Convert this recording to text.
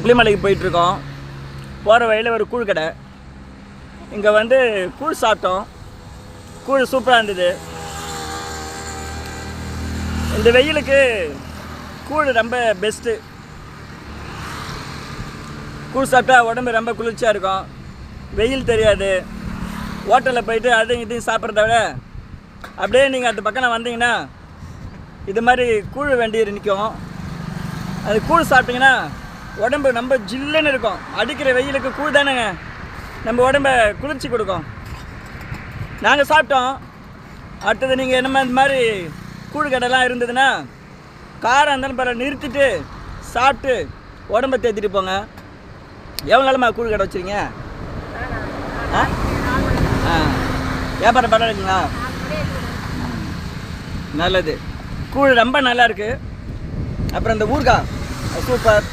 புளிமலைக்கு போயிட்டுருக்கோம். போகிற வழியில் ஒரு கூழ் கடை. இங்கே வந்து கூழ் சாப்பிட்டோம். கூழ் சூப்பராக இருந்தது. இந்த வெயிலுக்கு கூழ் ரொம்ப பெஸ்ட்டு. கூழ் சாப்பிட்டா உடம்பு ரொம்ப குளிர்ச்சியாக இருக்கும். வெயில் தெரியாது. ஹோட்டலில் போயிட்டு அதையும் இதையும் சாப்பிட்றத விட அப்படியே நீங்கள் அந்த பக்கம் வந்தீங்கன்னா இது மாதிரி கூழ் வண்டி நிற்கும். அது கூழ் சாப்பிட்டிங்கன்னா உடம்பு ரொம்ப ஜில்லுன்னு இருக்கும். அடிக்கிற வெயிலுக்கு கூழ் தானேங்க நம்ம உடம்பை குளிர்ச்சி கொடுக்கும். நாங்கள் சாப்பிட்டோம். அடுத்தது நீங்கள் என்னமா இந்த மாதிரி கூழ் கடைலாம் இருந்ததுன்னா காரம் இருந்தாலும் பரவாயில்ல நிறுத்திட்டு சாப்பிட்டு உடம்பை தேத்திட்டு போங்க. எவ்வளோ நாளமாக கூழ் கடை வச்சுருங்க? வியாபாரம் பரவாயில்லைங்களா? நல்லது. கூழ் ரொம்ப நல்லா இருக்குது. அப்புறம் இந்த ஊறுகாய் சூப்பர்.